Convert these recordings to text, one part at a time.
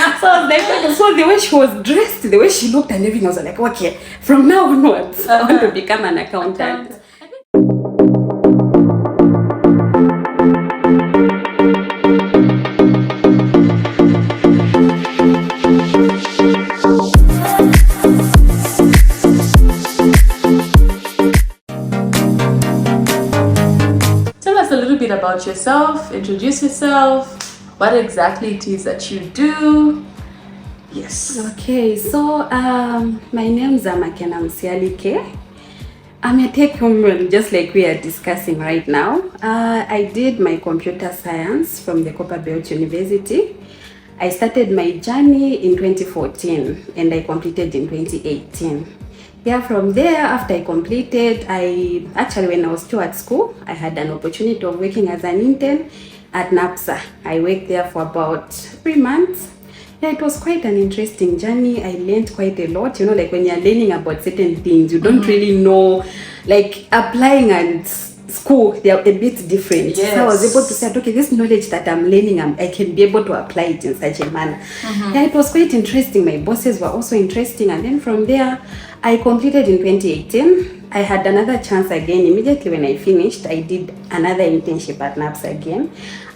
So I was like, so the way she was dressed, the way she looked and everything, I was like, okay, from now onwards, I want to become an accountant. Tell us a little bit about yourself, introduce yourself, what exactly it is that you do. Yes. Okay, so my name is Makena Musialike. I'm a tech woman, just like we are discussing right now. I did my computer science from the Copperbelt University. I started my journey in 2014 and I completed in 2018. Yeah, from there, after I completed, when I was still at school, I had an opportunity of working as an intern at NAPSA. I worked there for about 3 months. Yeah, it was quite an interesting journey. I learned quite a lot. You know, like when you're learning about certain things, you don't really know, like applying and school, they are a bit different. Yes. So I was able to say, okay, this knowledge that I'm learning, I can be able to apply it in such a manner. Yeah, it was quite interesting. My bosses were also interesting. And then from there, I completed in 2018. I had another chance again. Immediately when I finished, I did another internship at NAPSA again.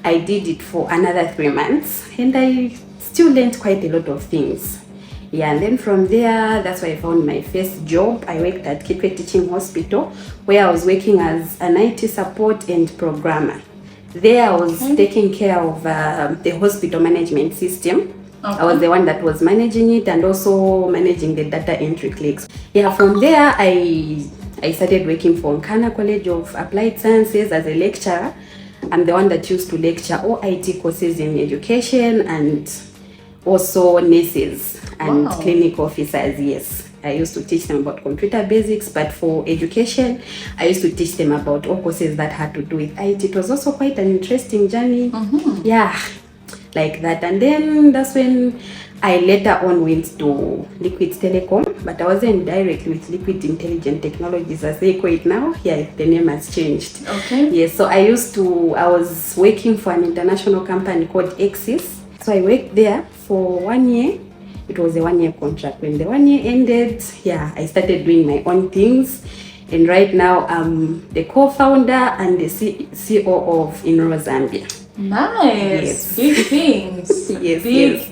I did it for another 3 months. And I still learned quite a lot of things. Yeah, and then from there, that's where I found my first job. I worked at Kitwe Teaching Hospital, where I was working as an IT support and programmer. There I was taking care of the hospital management system. I was the one that was managing it and also managing the data entry clicks. Yeah, from there I started working for Nkana College of Applied Sciences as a lecturer. I'm the one that used to lecture all IT courses in education and also nurses and clinic officers. Yes, I used to teach them about computer basics, but for education I used to teach them about all courses that had to do with IT. It was also quite an interesting journey. Yeah, like that. And then that's when I later on went to Liquid Telecom, but I wasn't directly with Liquid Intelligent Technologies as they call it now. Yeah, the name has changed. Okay. Yes, so I was working for an international company called Techies. So I worked there for 1 year. It was a 1-year contract. When the 1 year ended, yeah, I started doing my own things. And right now I'm the co-founder and the COO of Enrollzambia. Nice. Yes. Big things. Yes, Big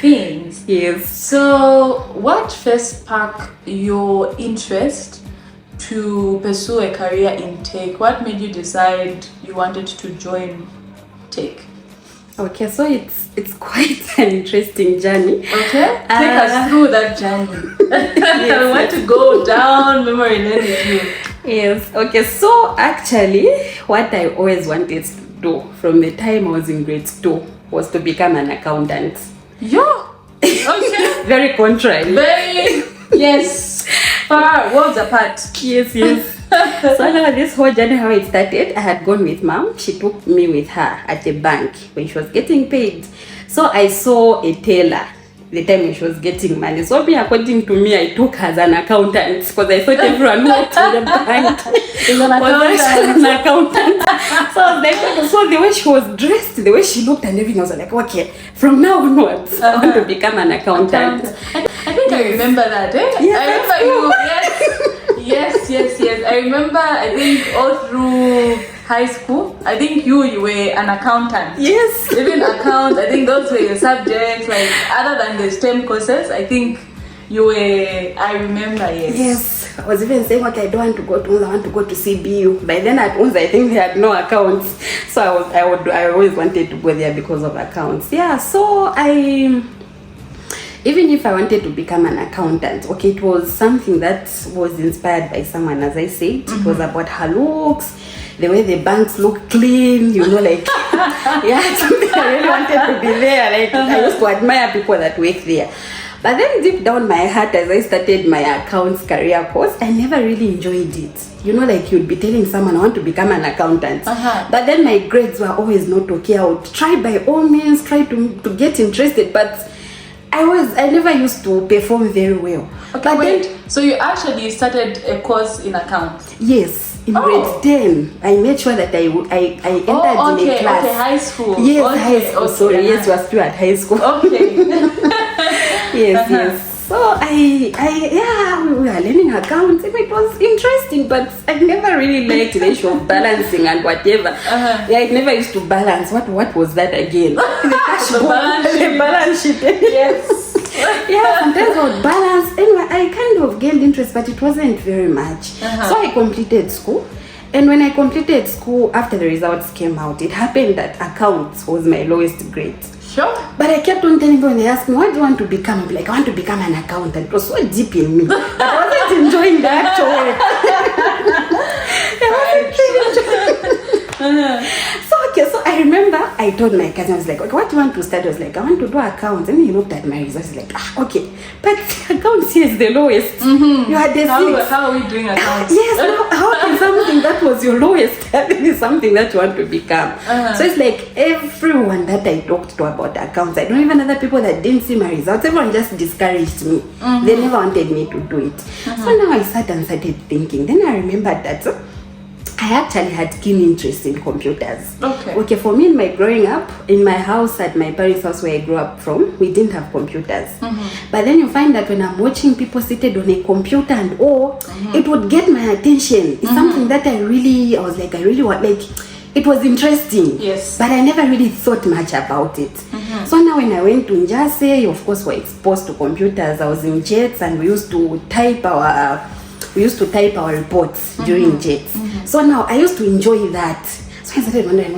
things. Yes. So what first sparked your interest to pursue a career in tech? What made you decide you wanted to join tech? Okay, so it's quite an interesting journey. Okay, take us through that journey. I want to go down memory lane with you. Yes. Okay, so actually what I always wanted to do from the time I was in grade 2 was to become an accountant. Yeah. Okay. Very contrary. Very, yes. Far worlds apart. Yes. So now this whole journey, how it started, I had gone with mom. She took me with her at the bank when she was getting paid. So I saw a teller the time when she was getting money. So according to me, I took her as an accountant because I thought everyone who worked in the bank Is an accountant. So I was like, so the way she was dressed, the way she looked and everything, I was like, okay, from now onwards, I want to become an accountant. I think I remember that. Yes, I remember you. Yes. I remember. I think all through high school, I think you were an accountant. Yes. Even account. I think those were your subjects. Like other than the STEM courses, I think you were. I remember. Yes. I was even saying, okay, I don't want to go to UNZA, I want to go to CBU. By then at UNZA, I think they had no accounts, so I always wanted to go there because of accounts. Yeah. So even if I wanted to become an accountant, okay, it was something that was inspired by someone, as I said. It was about her looks, the way the banks look clean, you know, like, yeah, something I really wanted to be there. Like, I used to admire people that work there. But then deep down my heart, as I started my accounts career course, I never really enjoyed it. You know, like you'd be telling someone, I want to become an accountant. But then my grades were always not okay. I would try by all means, try to get interested, but I never used to perform very well. Okay, but wait. Then, so you actually started a course in accounts? Yes, in grade 10. I made sure that I entered in a class. Okay, high school. Yes, high school. Sorry, yes, we are still at high school. Okay. Yes. So we were learning accounts, and it was interesting, but I never really liked the issue of balancing and whatever. Yeah, I never used to balance. What was that again? The balance sheet. Yes. Yeah, sometimes I would balance. Anyway, I kind of gained interest, but it wasn't very much. So I completed school. And when I completed school, after the results came out, it happened that accounts was my lowest grade. Sure. But I kept on telling people, when they asked me, what do you want to become? I'd be like, I want to become an accountant. It was so deep in me. But I wasn't enjoying the actual work. So I remember I told my cousin, I was like, okay, what do you want to study? I was like, I want to do accounts. And he looked at my results, like, okay, but accounts here is the lowest. You had the how are we doing accounts? Yes, how can something that was your lowest be something that you want to become? So it's like everyone that I talked to about accounts, I don't even other people that didn't see my results, everyone just discouraged me. They never wanted me to do it. So now I sat and started thinking. Then I remembered that I actually had keen interest in computers. Okay, for me, in my growing up, in my house, at my parents' house where I grew up from, we didn't have computers. But then you find that when I'm watching people seated on a computer and it would get my attention. It's something that I really want, like, it was interesting. Yes. But I never really thought much about it. So now when I went to Njase, of course, we're exposed to computers. I was in JETS and we used to type our reports during JETS. So now I used to enjoy that. So I started wondering,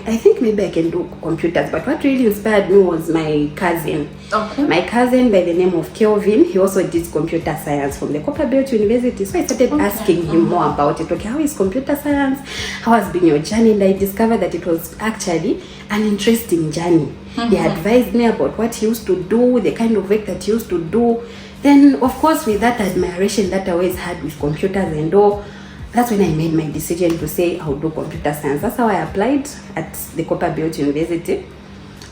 I think maybe I can do computers. But what really inspired me was my cousin. My cousin by the name of Kelvin, he also did computer science from the Copperbelt University. So I started asking him more about it. Okay, how is computer science? How has been your journey? And I discovered that it was actually an interesting journey. He advised me about what he used to do, the kind of work that he used to do. Then, of course, with that admiration that I always had with computers and all, that's when I made my decision to say I would do computer science. That's how I applied at the Copperbelt University.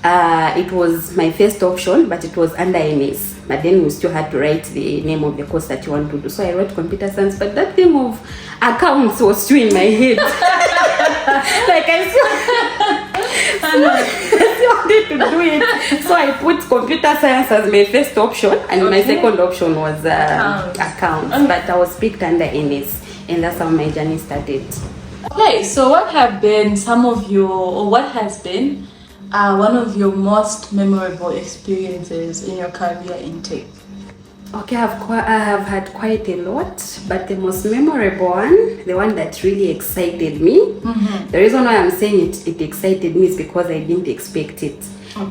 It was my first option, but it was under MS. But then we still had to write the name of the course that you want to do. So I wrote computer science, but that thing of accounts was still in my head. Like I still wanted to do it. So I put computer science as my first option, and my second option was accounts. But I was picked under MS, and that's how my journey started. Okay, so what has been one of your most memorable experiences in your career in tech? Okay, I have had quite a lot, but the most memorable one, the one that really excited me, the reason why I'm saying it excited me is because I didn't expect it.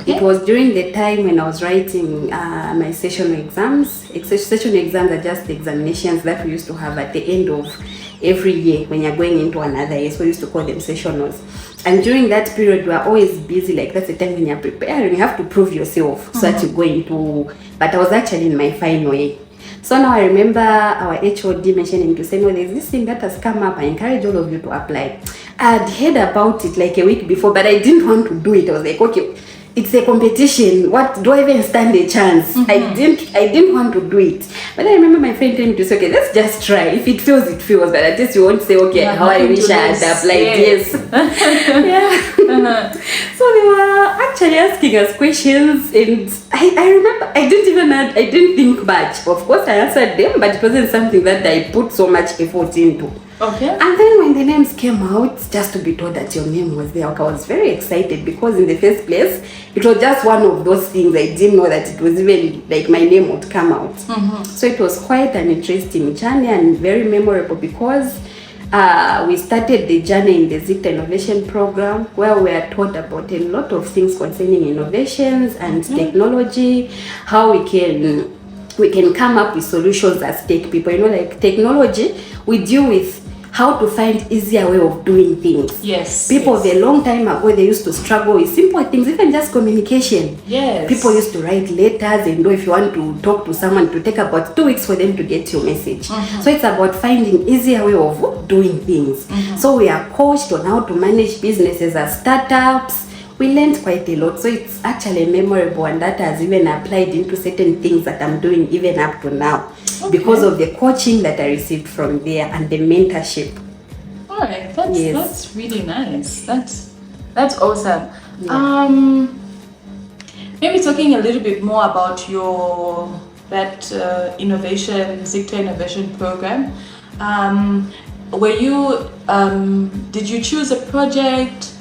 It was during the time when I was writing my sessional exams. Sessional exams are just the examinations that we used to have at the end of every year when you're going into another year. So we used to call them sessionals. And during that period, we are always busy. Like, that's the time when you're preparing. You have to prove yourself so that you go into... But I was actually in my final year. So now I remember our HOD mentioning to say, no, there's this thing that has come up. I encourage all of you to apply. I had heard about it like a week before, but I didn't want to do it. I was like, okay, it's a competition. What do I even stand a chance? I didn't want to do it. But I remember my friend telling me to say, okay, let's just try. If it feels, it feels. But at least you won't say, okay, how I wish I had applied. Yes. So they were actually asking us questions, and I remember I didn't think much. Of course, I answered them, but it wasn't something that I put so much effort into. Okay. And then when the names came out, just to be told that your name was there, I was very excited because in the first place, it was just one of those things. I didn't know that it was even like my name would come out. So it was quite an interesting journey and very memorable because we started the journey in the ZICTA Innovation Program, where we are taught about a lot of things concerning innovations and technology, how we can come up with solutions as tech people. You know, like technology, we deal with how to find easier way of doing things. Yes. People of a long time ago, they used to struggle with simple things, even just communication. Yes. People used to write letters, and if you want to talk to someone, to take about 2 weeks for them to get your message. So it's about finding easier way of doing things. So we are coached on how to manage businesses as startups. We learned quite a lot. So it's actually memorable, and that has even applied into certain things that I'm doing even up to now. Because of the coaching that I received from there and the mentorship. All right, that's really nice. That's awesome. maybe talking a little bit more about your innovation, Zikta innovation program. Did you choose a project?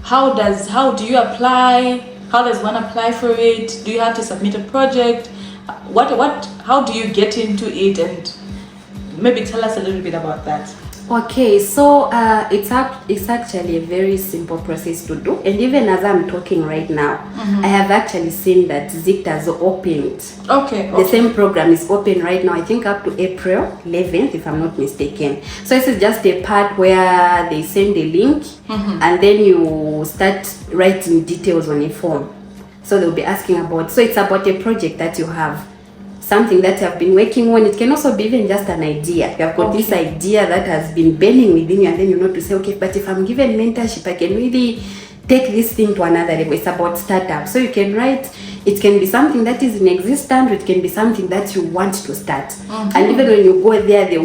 How do you apply? How does one apply for it? Do you have to submit a project? How do you get into it? And maybe tell us a little bit about that. Okay, so it's actually a very simple process to do, and even as I'm talking right now, I have actually seen that Zikta has opened. Okay. The same program is open right now, I think up to April 11th, if I'm not mistaken. So this is just a part where they send a link, and then you start writing details on a form. So they'll be asking about. So it's about a project that you have. Something that you have been working on. It can also be even just an idea. You have got this idea that has been burning within you, and then you know to say, okay, but if I'm given mentorship, I can really take this thing to another level. It's about startup. So you can write, it can be something that is in existence, it can be something that you want to start. And even when you go there, they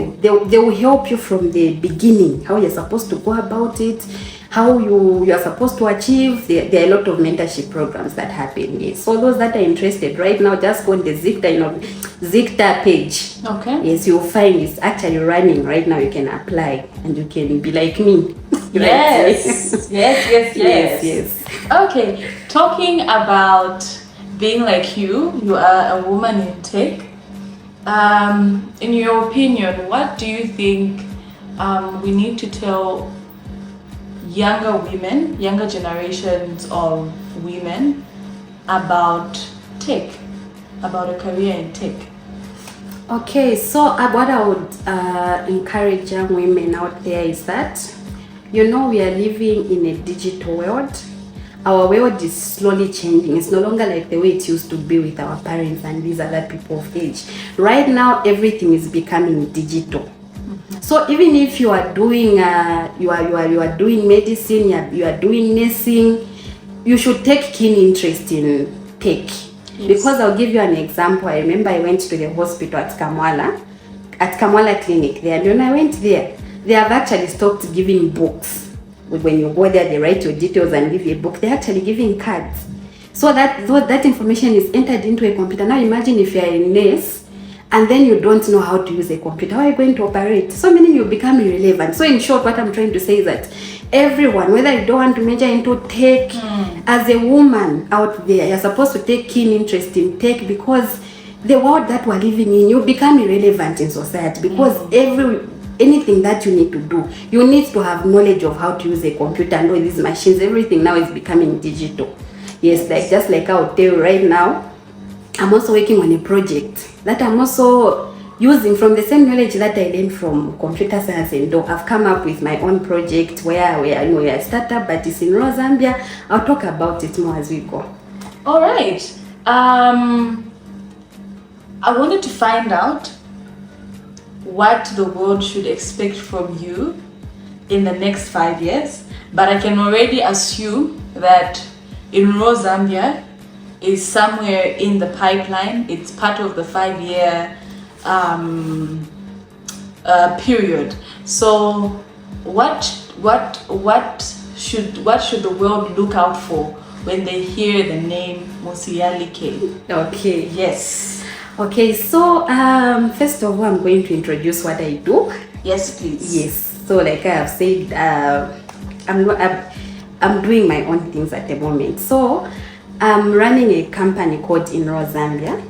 will help you from the beginning, how you're supposed to go about it, how you are supposed to achieve. There are a lot of mentorship programs that happen. Yes. So those that are interested right now, just go on the Zikta page. Okay. Yes, you'll find it's actually running right now. You can apply and you can be like me. Yes. Yes. Okay. Talking about being like you are a woman in tech. In your opinion, what do you think we need to tell younger women, younger generations of women about tech, about a career in tech? Okay, so what I would encourage young women out there is that, we are living in a digital world. Our world is slowly changing. It's no longer like the way it used to be with our parents and these other people of age. Right now, everything is becoming digital. So even if you are doing you are doing medicine, you are doing nursing, you should take keen interest in tech. Yes. Because I'll give you an example. I remember I went to the hospital at Kamwala Clinic there, and when I went there, they have actually stopped giving books. When you go there, they write your details and give you a book. They're actually giving cards, so that information is entered into a computer. Now imagine if you're a nurse and then you don't know how to use a computer. How are you going to operate? So meaning you become irrelevant. So in short, what I'm trying to say is that everyone, whether you don't want to major into tech, as a woman out there, you're supposed to take keen interest in tech, because the world that we're living in, you become irrelevant in society, because anything that you need to do, you need to have knowledge of how to use a computer and all these machines. Everything now is becoming digital. Yes, like just like I'll tell you right now, I'm also working on a project that I'm also using from the same knowledge that I learned from computer science, and I've come up with my own project where we are a startup, but it's in Enrollzambia. I'll talk about it more as we go. All right. I wanted to find out what the world should expect from you in the next 5 years, but I can already assume that Enrollzambia is somewhere in the pipeline. It's part of the 5-year period. So what should the world look out for when they hear the name Musialike? Okay. Yes. Okay, so first of all, I'm going to introduce what I do. Yes, please. Yes. So like I have said, I'm doing my own things at the moment. So I'm running a company called Enrollzambia.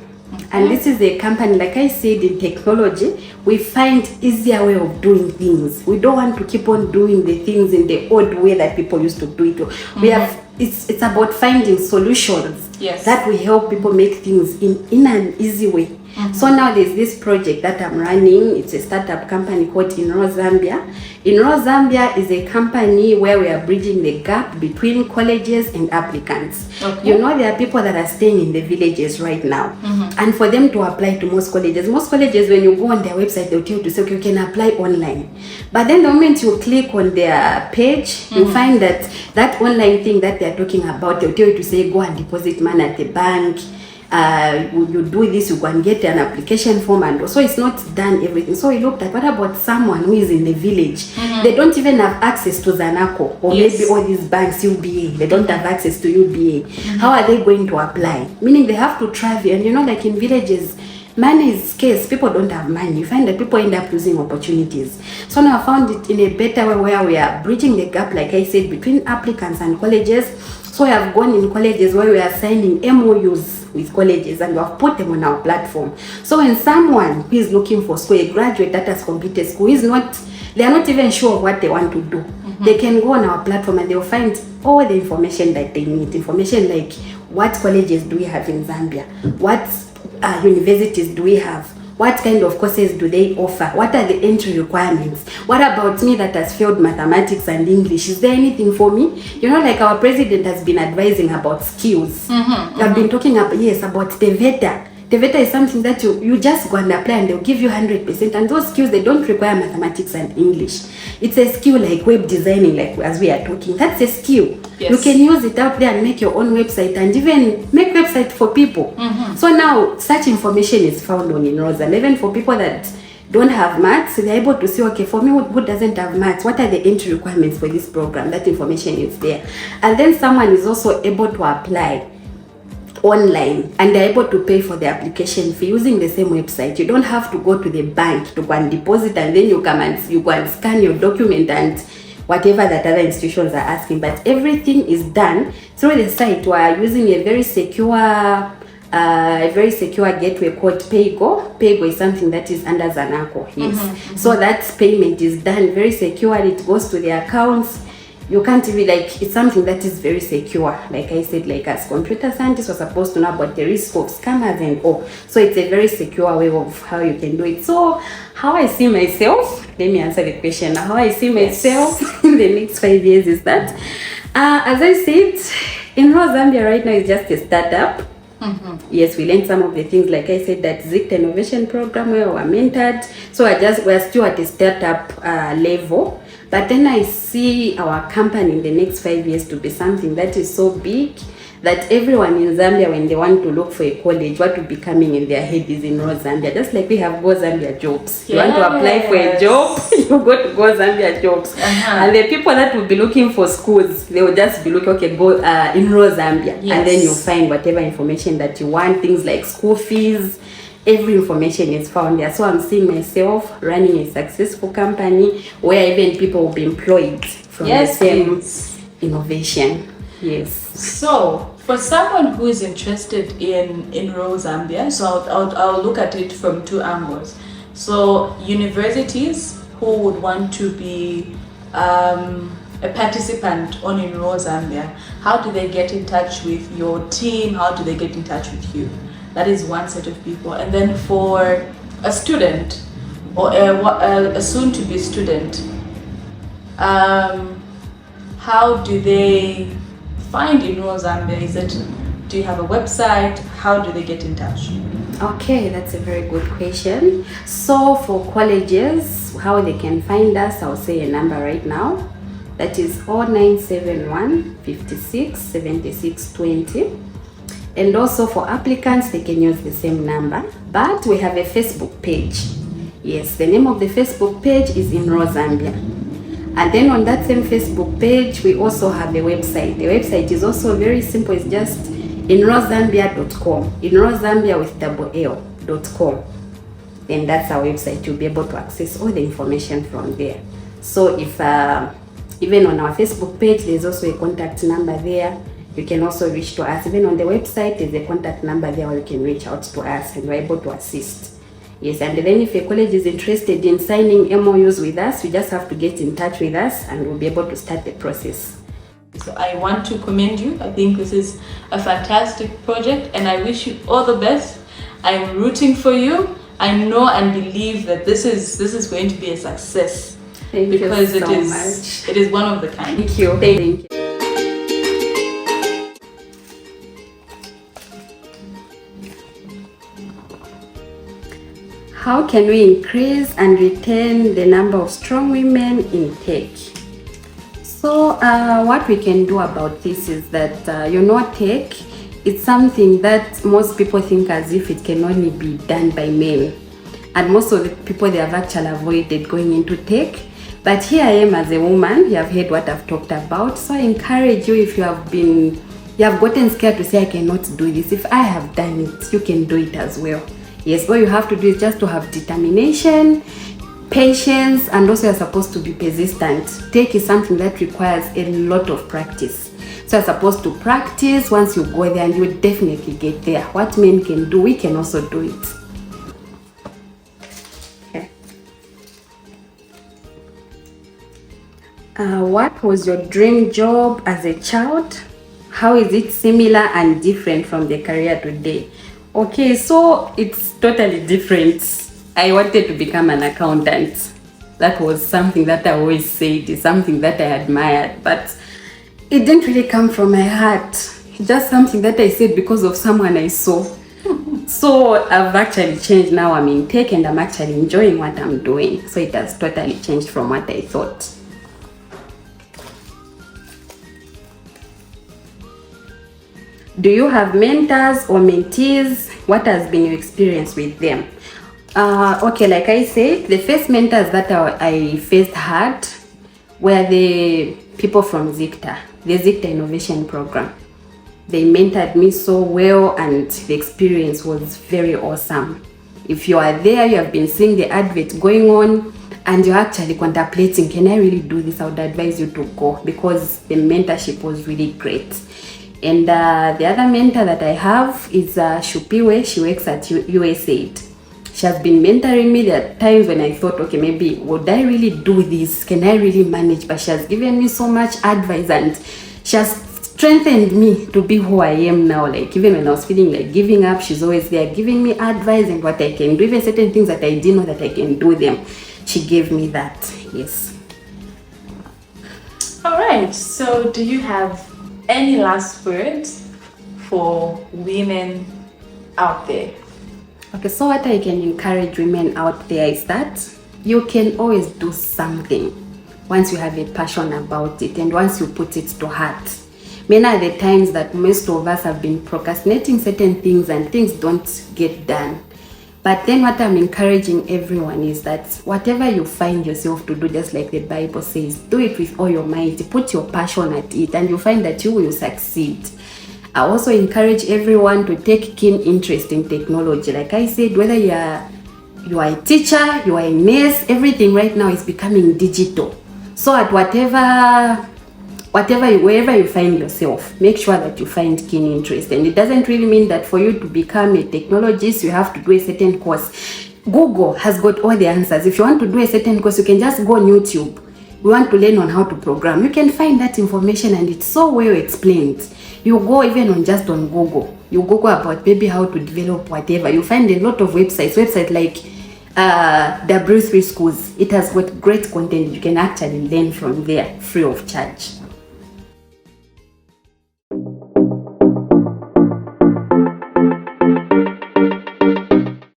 And this is a company, like I said, in technology, we find easier way of doing things. We don't want to keep on doing the things in the old way that people used to do it. We have, it's about finding solutions that will help people make things in an easy way. So now there's this project that I'm running. It's a startup company called Enrollzambia. Enrollzambia is a company where we are bridging the gap between colleges and applicants. Okay. There are people that are staying in the villages right now. And for them to apply to most colleges, when you go on their website, they'll tell you to say, okay, you can apply online. But then the moment you click on their page, you find that online thing that they're talking about, they'll tell you to say, go and deposit money at the bank. you do this, you go and get an application form, and so it's not done everything. So we looked at, what about someone who is in the village? They don't even have access to Zanaco, or maybe all these banks, UBA, they don't have access to UBA. How are they going to apply? Meaning they have to travel, and like in villages, money is scarce. People don't have money. You find that people end up losing opportunities. So now I found it in a better way, where we are bridging the gap, like I said, between applicants and colleges. So I have gone in colleges where we are signing MOUs with colleges, and we have put them on our platform. So when someone who is looking for school, a graduate that has completed school, they are not even sure of what they want to do. They can go on our platform and they'll find all the information that they need. Information like, what colleges do we have in Zambia? What universities do we have? What kind of courses do they offer? What are the entry requirements? What about me that has failed mathematics and English? Is there anything for me? Like our president has been advising about skills. I've been talking about, about the VETA. The VETA is something that you just go and apply, and they'll give you 100%. And those skills, they don't require mathematics and English. It's a skill like web designing, like as we are talking. That's a skill. Yes. You can use it out there and make your own website, and even make website for people. So now such information is found on Enrollzambia. Even for people that don't have maths, they're able to see, okay, for me who doesn't have maths, what are the entry requirements for this program? That information is there. And then someone is also able to apply online, and they're able to pay for the application fee using the same website. You don't have to go to the bank to go and deposit, and then you go and scan your document and whatever that other institutions are asking. But everything is done through the site. We are using a very secure gateway called Paygo. Paygo is something that is under Zanaco. Yes. So that payment is done very secure. It goes to the accounts. You can't even, it's something that is very secure. Like I said, like as computer scientists, we're supposed to know about the risk of scammers and all. So it's a very secure way of how you can do it. So how I see myself, let me answer the question. How I see myself in the next 5 years is that, as I said, Enrollzambia right now is just a startup. Yes, we learned some of the things, like I said, that ZICT innovation program where we were mentored. So we're still at a startup level. But then I see our company in the next 5 years to be something that is so big that everyone in Zambia, when they want to look for a college, what will be coming in their head is Enrollzambia. Just like we have Go Zambia Jobs. You want to apply for a job, you go to Go Zambia Jobs. And the people that will be looking for schools, they will just be looking, okay, go Enrollzambia. And then you'll find whatever information that you want, things like school fees. Every information is found there. So I'm seeing myself running a successful company where even people will be employed from the same innovation. Yes. So for someone who is interested in Enrollzambia, so I'll look at it from two angles. So universities who would want to be a participant on Enrollzambia, how do they get in touch with your team? How do they get in touch with you? That is one set of people. And then for a student or a soon-to-be student, how do they find Enrollzambia? Do you have a website? How do they get in touch? Okay, that's a very good question. So for colleges, how they can find us, I'll say a number right now. That is 0971 56 76 20. And also for applicants, they can use the same number. But we have a Facebook page. Yes, the name of the Facebook page is Enrollzambia. And then on that same Facebook page, we also have the website. The website is also very simple. It's just enrollzambia.com. Enrollzambia with .com. Then that's our website. You'll be able to access all the information from there. So if even on our Facebook page, there's also a contact number there. You can also reach to us. Even on the website, there's a contact number there where you can reach out to us and we're able to assist. Yes, and then if a college is interested in signing MOUs with us, you just have to get in touch with us and we'll be able to start the process. So I want to commend you. I think this is a fantastic project and I wish you all the best. I'm rooting for you. I know and believe that this is going to be a success. Thank because you so much. It is one of the kind. Thank you. Thank you. How can we increase and retain the number of strong women in tech? So what we can do about this is that tech it's something that most people think as if it can only be done by men. And most of the people, they have actually avoided going into tech. But here I am as a woman, you have heard what I've talked about. So I encourage you, if you have gotten scared to say, I cannot do this. If I have done it, you can do it as well. Yes, what you have to do is just to have determination, patience, and also you're supposed to be persistent. Tech is something that requires a lot of practice. So you're supposed to practice. Once you go there, and you will definitely get there. What men can do, we can also do it. Okay. What was your dream job as a child? How is it similar and different from the career today? Okay, so it's totally different. I wanted to become an accountant. That was something that I always said, is something that I admired, but it didn't really come from my heart. Just something that I said because of someone I saw. So I've actually changed. Now I'm in tech and I'm actually enjoying what I'm doing. So it has totally changed from what I thought. Do you have mentors or mentees? What has been your experience with them? Okay, like I said, the first mentors that I first had were the people from ZICTA, the ZICTA Innovation Program. They mentored me so well and the experience was very awesome. If you are there, you have been seeing the advert going on and you're actually contemplating, can I really do this? I would advise you to go because the mentorship was really great. And the other mentor that I have is Shupiwe. She works at USAID. She has been mentoring me. There are times when I thought, okay, maybe would I really do this? Can I really manage? But she has given me so much advice and she has strengthened me to be who I am now. Like even when I was feeling like giving up, she's always there giving me advice and what I can do. Even certain things that I didn't know that I can do them, she gave me that. Yes. All right. So do you have any last words for women out there? Okay, so what I can encourage women out there is that you can always do something once you have a passion about it and once you put it to heart. Many are the times that most of us have been procrastinating certain things and things don't get done. But then what I'm encouraging everyone is that whatever you find yourself to do, just like the Bible says, do it with all your might, put your passion at it, and you'll find that you will succeed. I also encourage everyone to take keen interest in technology. Like I said, whether you are a teacher, you are a nurse, everything right now is becoming digital. So at wherever you find yourself, make sure that you find keen interest. And it doesn't really mean that for you to become a technologist, you have to do a certain course. Google has got all the answers. If you want to do a certain course, you can just go on YouTube. You want to learn on how to program, you can find that information and it's so well explained. You go even on Google. You Google about maybe how to develop whatever. You find a lot of websites like W3 Schools. It has got great content. You can actually learn from there free of charge.